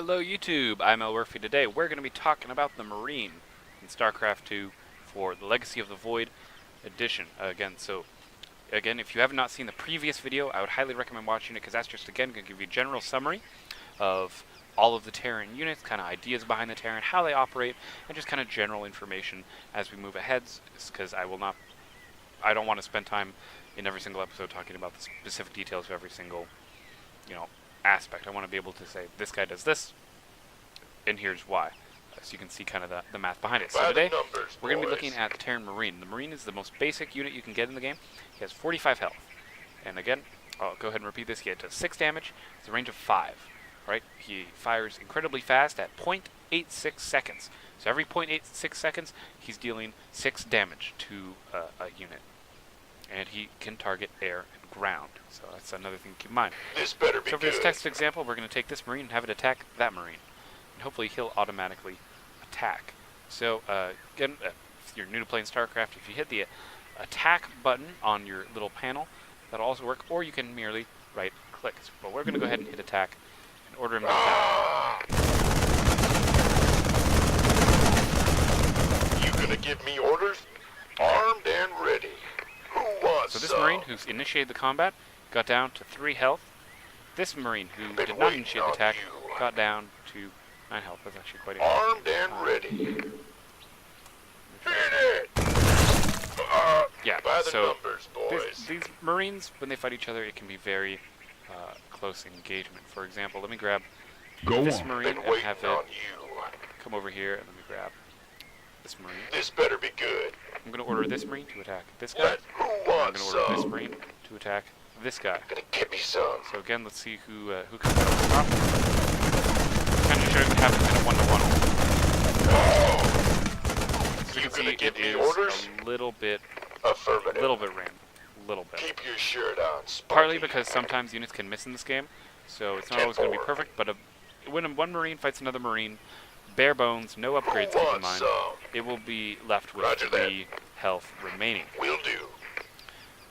Hello YouTube, I'm Elwirfy. Today we're going to be talking about the Marine in Starcraft 2 for the Legacy of the Void edition. Again, if you have not seen the previous video, I would highly recommend watching it because that's just, again, going to give you a general summary of all of the Terran units, kind of ideas behind the Terran, how they operate, and just kind of general information as we move ahead, because I don't want to spend time in every single episode talking about the specific details of every single, aspect. I want to be able to say, this guy does this, and here's why. So you can see kind of the math behind it. So today, we're going to be looking at the Terran Marine. The Marine is the most basic unit you can get in the game. He has 45 health. And again, I'll go ahead and repeat this. He does 6 damage. It's a range of 5. Right? He fires incredibly fast at 0.86 seconds. So every 0.86 seconds, he's dealing 6 damage to a unit. And he can target air and ground. So that's another thing to keep in mind. This better be so for this text example, we're going to take this Marine and have it attack that Marine. And hopefully he'll automatically attack. So again, if you're new to playing StarCraft, if you hit the attack button on your little panel, that'll also work, or you can merely right click. But we're going to go ahead and hit attack and order him to attack. You gonna give me orders? Armed and ready. Who wants So this Marine who's initiated the combat got down to 3 health. This Marine who did not initiate the attack got down to 9 health. That's actually quite interesting. Armed and ready. Hit it! Yeah, By the so numbers, boys. these Marines, when they fight each other, it can be very close engagement. For example, let me grab this Marine and have it come over here, and let me grab this Marine. This better be good. I'm going to order this Marine to attack this guy. Who I'm going wants to order this some? Marine to attack this guy. Gonna give me some. So again, let's see who comes out on top. Kind of shows what happens in a 1-to-1. So you can see it is a little bit Affirmative. random. A little bit. Keep your shirt on, Sparky. Partly because sometimes units can miss in this game, so it's not always going to be perfect, but when one Marine fights another Marine, bare bones, no upgrades, keep in mind, it will be left with 3 health remaining. Will do.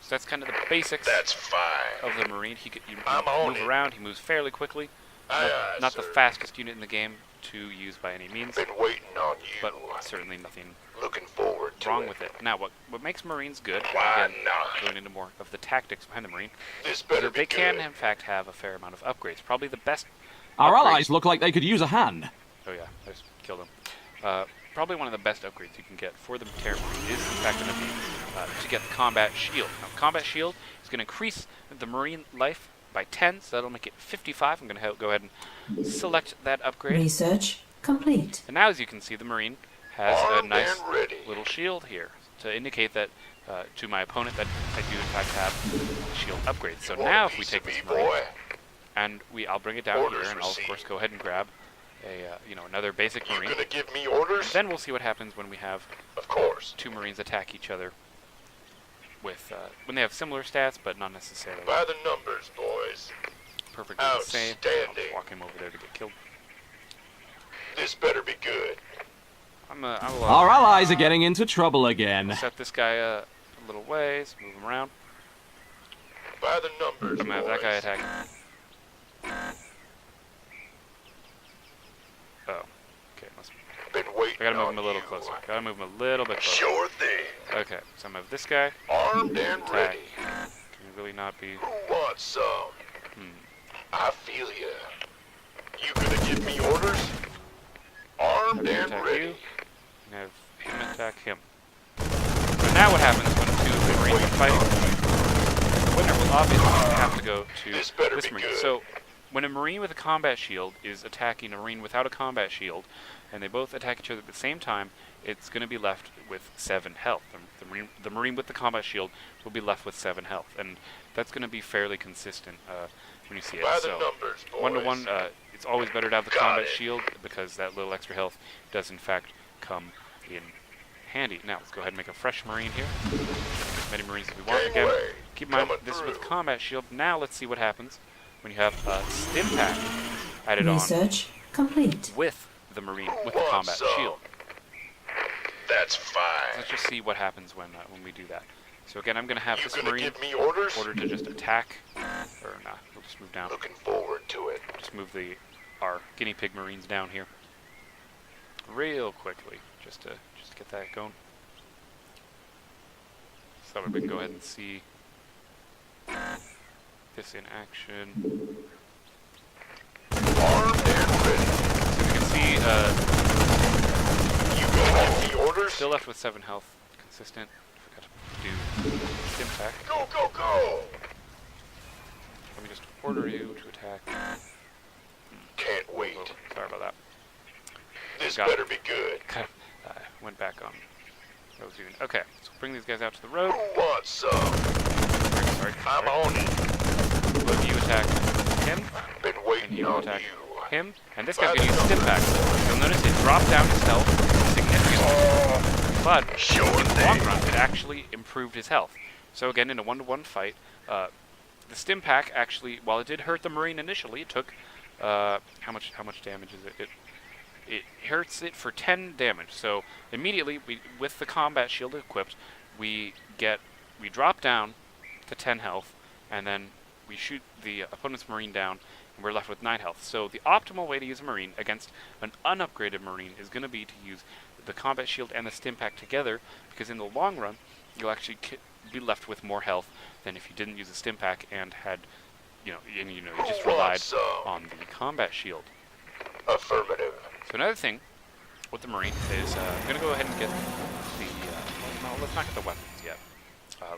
So that's kind of the basics That's fine. of the Marine. He can I'm move around, he moves fairly quickly. Aye, Not the sir. fastest unit in the game to use by any means, Been waiting on you. but certainly nothing Looking forward to wrong it. with it. Now, what makes Marines good, Why again, not? going into more of the tactics behind the Marine, This is better that be they can, good. in fact, have a fair amount of upgrades. Probably the best Our upgrades- allies look like they could use a hand. Oh yeah, I just killed him. Probably one of the best upgrades you can get for the Terran Marine is, in fact, going to be to get the Combat Shield. Now, Combat Shield is going to increase the Marine life by 10, so that'll make it 55. I'm going to go ahead and select that upgrade. Research complete. And now, as you can see, the Marine has a Armed nice and ready. little shield here to indicate that to my opponent that I do, in fact, have shield upgrades. So Want now, a if we piece take of this me, Marine, boy? and I'll bring it down Orders here, and I'll, of received. course, go ahead and grab a another basic You Marine. gonna give me orders? Then we'll see what happens when we have Of course. 2 Marines attack each other with when they have similar stats, but not necessarily By the numbers, boys. perfectly the same. I'll Outstanding. just walk him over there to get killed. This better be good. I'll Our allies are getting into trouble again. set this guy a little ways, move him around. By the numbers, I'm gonna have that guy boys. attack. Oh, okay, must be. Been waiting I gotta move on him a little you. closer. Gotta move him a little bit closer. Sure thing. Okay, so I'm gonna have this guy. Armed and Attack. ready. Can really not be. Who wants some? Hmm. I feel ya. You gonna give me orders? Armed Have him and attack ready. you, and have him attack him. So now what happens when 2 Marines are fighting? The winner will obviously have to go to This better this be Marine. good. So when a Marine with a combat shield is attacking a Marine without a combat shield, and they both attack each other at the same time, it's going to be left with 7 health. The Marine with the combat shield will be left with 7 health, and that's going to be fairly consistent when you see it. By the So numbers, boys. 1-to-1, it's always better to have the Got combat it. shield because that little extra health does in fact come in handy. Now let's go ahead and make a fresh Marine here. As many Marines as we want. Again, Gangway, keep in mind coming this is with through. combat shield. Now let's see what happens when you have a stim pack added on Research complete. with the Marine with Who the wants combat some? shield. That's fine. Let's just see what happens when we do that. So again, I'm going to have You this gonna Marine give me orders? ordered to just attack, or nah, we'll just move down. Looking forward to it. Just move the our guinea pig Marines down here real quickly, just to get that going. So we can go ahead and see this in action. Armed and ready. So we can see You gonna give me orders? still left with 7 health, consistent. Forgot to do stim pack. Go, go, go! Let me just order you to attack. Can't wait. Oh, sorry about that. This got it. better be good. Went back on. That was even. Okay, so bring these guys out to the road. Who wants some? Sorry. I'm on it. Let you attack him, Been and waiting you will on attack you. him, and this guy's gonna use stim pack. You'll notice it dropped down his health significantly, but Sure in the thing. long run, it actually improved his health. So again, in a 1-to-1 fight, the stim pack actually, while it did hurt the Marine initially, it took how much damage is it? It hurts it for 10 damage. So immediately, with the combat shield equipped, we drop down to 10 health, and then we shoot the opponent's Marine down, and we're left with 9 health. So the optimal way to use a Marine against an unupgraded Marine is going to be to use the combat shield and the stim pack together, because in the long run, you'll actually be left with more health than if you didn't use a stim pack and had, you just relied on the combat shield. Affirmative. So another thing with the Marine is, I'm going to go ahead and get the, well, let's not get the weapons yet.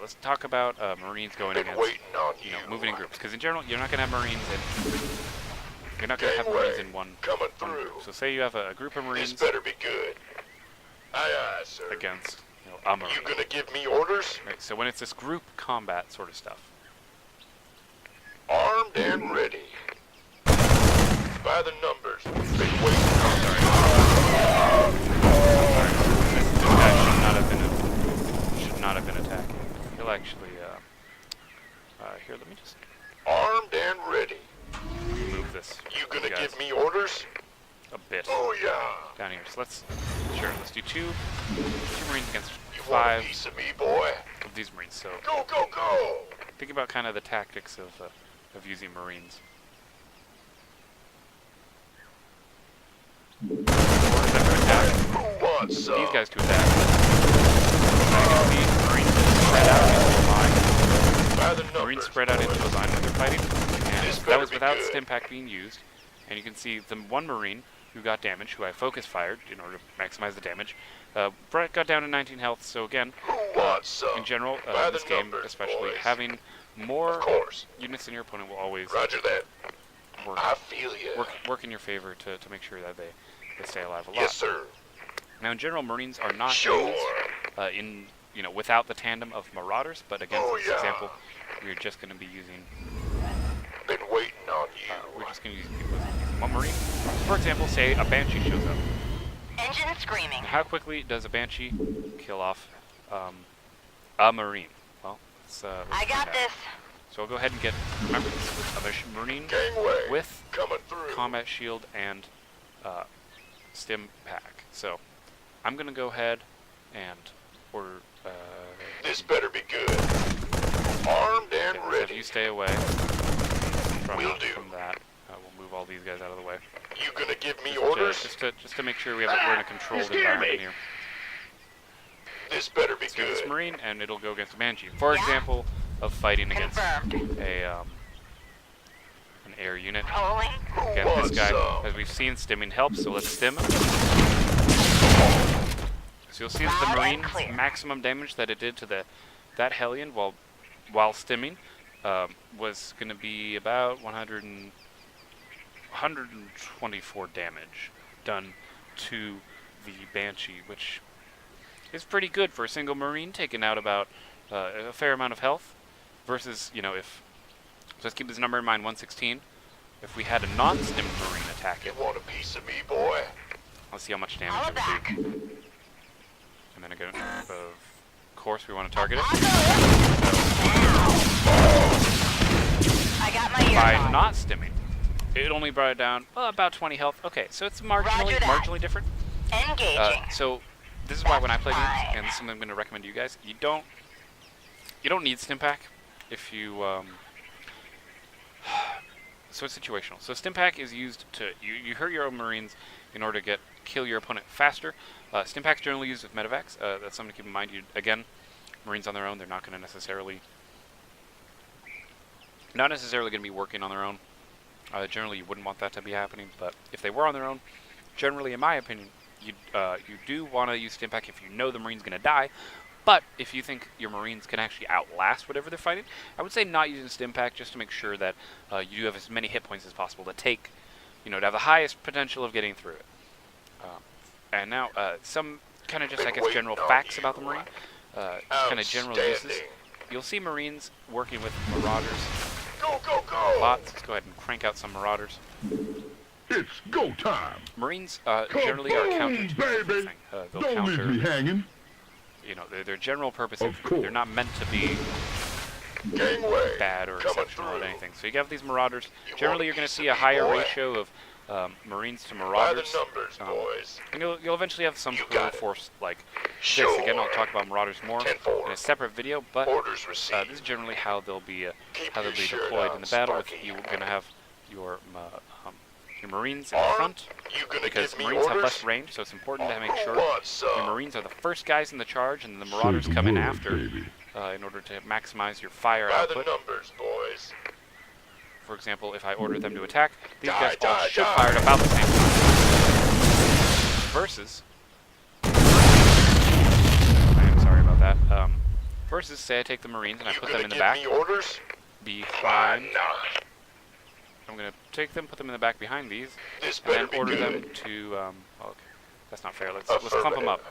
Let's talk about Marines going Been against, waiting on moving in groups. Because in general, you're not going to have Marines in one Coming group. through. So say you have a group of Marines This better be good. Aye, aye, sir. against, a Marine. You gonna give me orders? Right, so when it's this group combat sort of stuff, Armed and ready. By the numbers. Been waiting on this guy should not have been attacking. He'll actually, here, let me just Armed and ready. move this. You gonna guys give me orders? a bit Oh yeah. down here. So let's do two Marines against You want a 5 piece of me, boy? of these Marines. So Go, go, go! think about kind of the tactics of using Marines. Or is that to attack? Who wants some? These guys to attack. These Marines spread out into a line. By the numbers. Marines spread out into a line when they're fighting. And This that better was be without good. stim pack being used. And you can see the one Marine who got damage, who I focus fired in order to maximize the damage, got down to 19 health. So again, Who wants some? in general, By in this the game, numbers, especially, boys. having more Of course. units than your opponent will always Roger that. work, I feel you. work in your favor to make sure that they stay alive a lot. Yes, sir. Now, in general, Marines are not Sure. used without the tandem of Marauders, but against Oh, this yeah. example, we're just going to be using Been waiting on you. we're just going to use one Marine. For example, say a Banshee shows up. Engine screaming. How quickly does a Banshee kill off a Marine? Well, let's I find got out. this. So I'll go ahead and get, remember, this is a Marine Gangway. with Coming through. combat shield and stim pack. So I'm going to go ahead and order, This better be good. Armed and have ready. you stay away from, Will do. from that. We'll move all these guys out of the way. You gonna give me Just, orders? just to make sure we're in a controlled scared environment me. here. This better be So this good. Marine, and it'll go against a Banshee. For Yeah. example, of fighting against Confirmed. an air unit. Rolling. Who Again, this wants guy, some? as we've seen, stimming helps, so let's stim. So you'll see that the Loud and Marine's clear. maximum damage that it did to that Hellion while stimming was going to be about 124 damage done to the Banshee, which is pretty good for a single Marine, taking out about a fair amount of health, versus, if, so let's keep this number in mind, 116. If we had a non-stimmed Marine attack You it, want a piece of me, boy? let's see how much damage Follow it back. would do. And then again, of course we want to target it. I got my By earphone. not stimming, it only brought it down about 20 health. Okay, so it's Roger that. marginally different. Engaging. So this is why when I play games, Fine. and this is something I'm going to recommend to you guys, you don't need stim pack if you so it's situational. So Stimpack is used to you hurt your own Marines in order to kill your opponent faster. Stimpack's generally used with medevacs. That's something to keep in mind. Again, Marines on their own, they're not going to necessarily going to be working on their own. Generally, you wouldn't want that to be happening, but if they were on their own, generally, in my opinion, you do want to use Stimpack if you know the Marine's going to die. But if you think your Marines can actually outlast whatever they're fighting, I would say not using Stimpack just to make sure that you do have as many hit points as possible to take, to have the highest potential of getting through it. And now, some kind of just, I guess, general facts about the Marine, kind of general uses. You'll see Marines working with Marauders Go, go, a go! lot. Let's go ahead and crank out some Marauders. It's go time. Marines generally are counter to baby. they'll Don't counter, leave me hanging. their general purpose. Of course. They're not meant to be Gangway. bad or Coming exceptional at through. anything. So you have these Marauders. You Generally, want you're going to piece see of a me, higher boy? ratio of Marines to By the Marauders. numbers, boys. And you'll eventually have some You cool got it. force like Sure. this. Again, I'll talk about Marauders more 10-4. in a separate video, but Orders received. this is generally how they'll be Keep how they'll your be shirt deployed on, in the battle. Sparky. You're going to have your Marines in the Armed? front, You gonna because give me Marines have orders? less range, so it's important to make Who sure wants your some? Marines are the first guys in the charge, and then the Say Marauders the come in word, after baby. in order to maximize your fire By the output. numbers, boys. For example, if I order them to attack, these Die, guys all die, should die. fire at about the same time. Versus, I am sorry about that. Versus, say I take the Marines and I You put them gonna in the give back me orders? behind. Why not? I'm going to take them, put them in the back behind these, This and better then be order good. them to. Okay, that's not fair. Let's clump them up.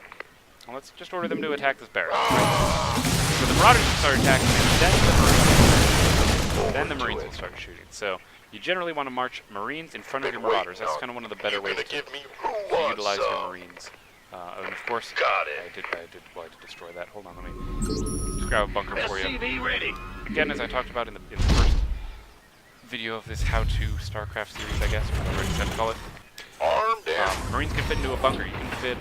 Well, let's just order them to attack this barracks. So the Marauders will start attacking, and then the Marines will start shooting. So you generally want to march Marines in front of your Marauders. That's kind of one of the better ways to Give me who to wants utilize your some? Marines. And of course, Got it. I did destroy that. Hold on, let me just grab a bunker for you. ready. Again, as I talked about in the first video of this how-to Starcraft series, I guess, whatever you decide to call it. Armed and Marines can fit into a bunker. You can fit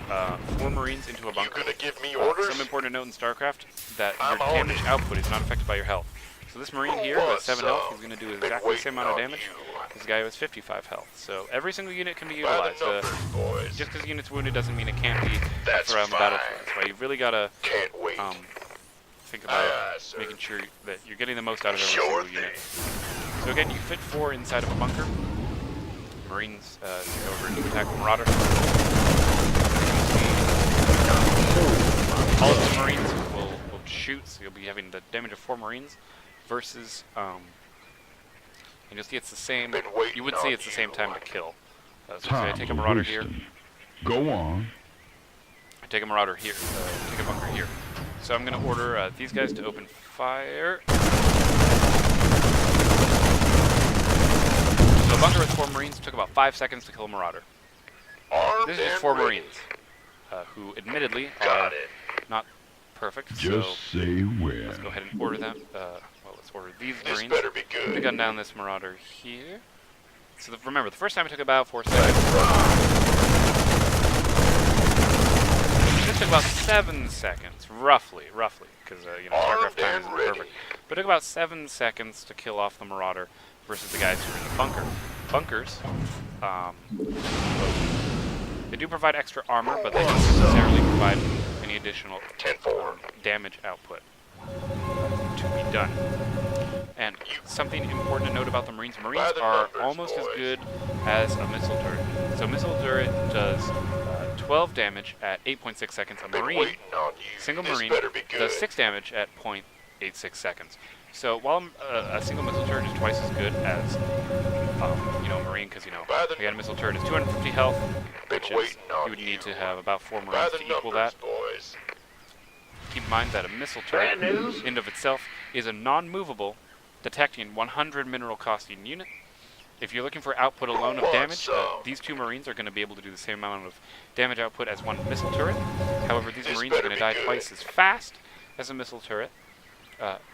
4 Marines into a you bunker. gonna give me orders? Some important to note in Starcraft that I'm your on damage it. output is not affected by your health. So this Marine Who here who has wants 7 some? health is going to do Been exactly the same waiting amount of on damage. you. This guy who has 55 health. So every single unit can be By utilized. the numbers, boys. Just because the unit's wounded doesn't mean it can't be That's around the fine. battlefield. That's why you've really got to Can't wait. think about Aye, sir. making sure that you're getting the most out of every Sure single unit. thing. So again, you fit 4 inside of a bunker. Marines go over to attack the Marauder. All of the Marines will shoot, so you'll be having the damage of 4 Marines versus, and you'll see it's the same. Been waiting You would see on it's the same you. time to kill. So say I Time take a Marauder here. wasting. Go on. I take a Marauder here. Take a bunker here. So I'm going to order these guys to open fire. So a bunker with 4 Marines took about 5 seconds to kill a Marauder. Armed This is just and 4 ready. Marines, who admittedly are Got it. not perfect. Just so say where. let's go ahead and order them. Well, let's order these This Marines. better be I'm gonna good. gun down this Marauder here. So remember, the first time it took about 4 seconds. This took about 7 seconds, roughly, because Starcraft time isn't perfect. But it took about 7 seconds to kill off the Marauder versus the guys who are in the bunker. Bunkers, they do provide extra armor, but they don't necessarily provide any additional 10-4. damage output to be done. And something important to note about the Marines, Marines the are numbers, almost as boys. good as a missile turret. So missile turret does 12 damage at 8.6 seconds. A Been Marine, waiting on you. single This Marine, better be good. does 6 damage at 0.86 seconds. So while a single missile turret is twice as good as Marine, because By the again, a missile turret is 250 health, Been which is waiting on you would need to you. have about 4 By Marines the to equal numbers, that. boys. Keep in mind that a missile turret, in of itself, is a non-movable, detecting 100 mineral costing unit. If you're looking for output alone of wants damage, some? these 2 Marines are going to be able to do the same amount of damage output as 1 missile turret. However, these This Marines are better going to be die good. twice as fast as a missile turret,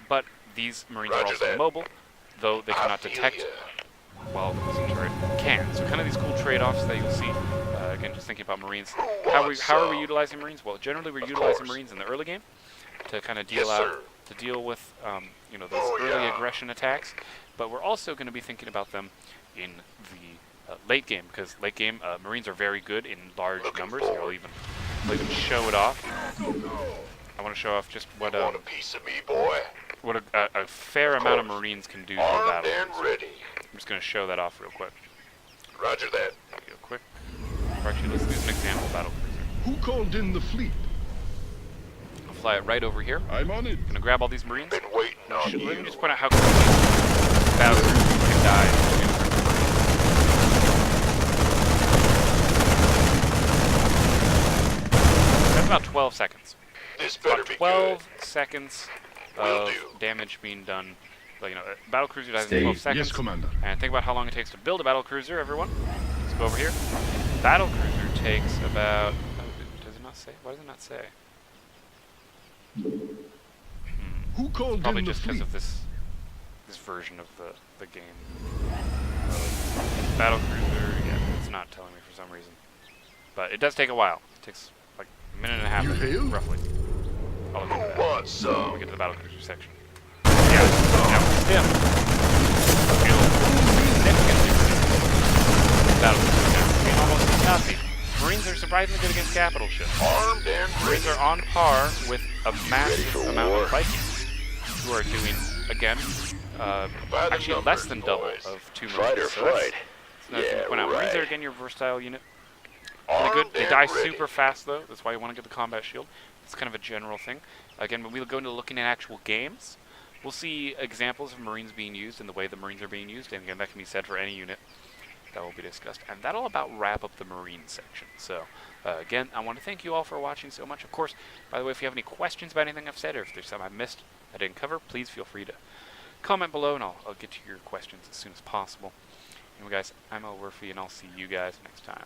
but these Marines are Roger also that. mobile, though they I cannot feel detect ya. while the missile turret can. So kind of these cool trade-offs that you'll see. Again, just thinking about Marines. Who How are wants we some? utilizing Marines? Well, generally we're Of utilizing course. Marines in the early game to kind of Yes, sir. deal with those Oh, early yeah. aggression attacks. But we're also going to be thinking about them in the late game, because late game Marines are very good in large numbers. Here, I'll even show it off. I want to show off just what Want a piece of me, boy? what a fair amount of Marines can do in Armed battle. and ready. I'm just going to show that off real quick. Roger that. Real quick. Or actually, let's use an example battle cruiser. Who called in the fleet? I'll fly it right over here. I'm on it. Gonna grab all these Marines. Been waiting on Let me you. just point out how quickly battle cruisers can die. That's about 12 seconds. This better About be 12 seconds Will of do. damage being done. Like, you know, a battle cruiser dies in Stay. 12 seconds. Yes, Commander. And think about how long it takes to build a battle cruiser, everyone. Let's go over here. Battle cruiser takes about... Oh, does it not say? Why does it not say? Who called Probably in the just because fleet? of this version of the game. Battle cruiser, yeah, it's not telling me for some reason. But it does take a while. It takes like a minute and a half, You I think, hail? roughly. I'll look at that Who wants when some? we get to the battle cruiser section. Yeah, now stim. It'll significantly reduce battle cruiser damage. I mean, almost nothing. Marines are surprisingly good against capital ships. Armed and Marines ready. are on par with a massive for amount war. of Vikings, who are doing, again, By the actually less numbers, than double boys. of 2 Fight Marines. or So that's flight. another thing to Yeah, point out. Marines are, right. again, your versatile unit. Really good. Armed They and die ready. super fast, though. That's why you want to get the combat shield. It's kind of a general thing. Again, when we go into looking at actual games, we'll see examples of Marines being used and the way the Marines are being used. And again, that can be said for any unit that will be discussed. And that'll about wrap up the Marine section. So, again, I want to thank you all for watching so much. Of course, by the way, if you have any questions about anything I've said, or if there's something I missed I didn't cover, please feel free to comment below, and I'll get to your questions as soon as possible. Anyway, guys, I'm Elwirfy, and I'll see you guys next time.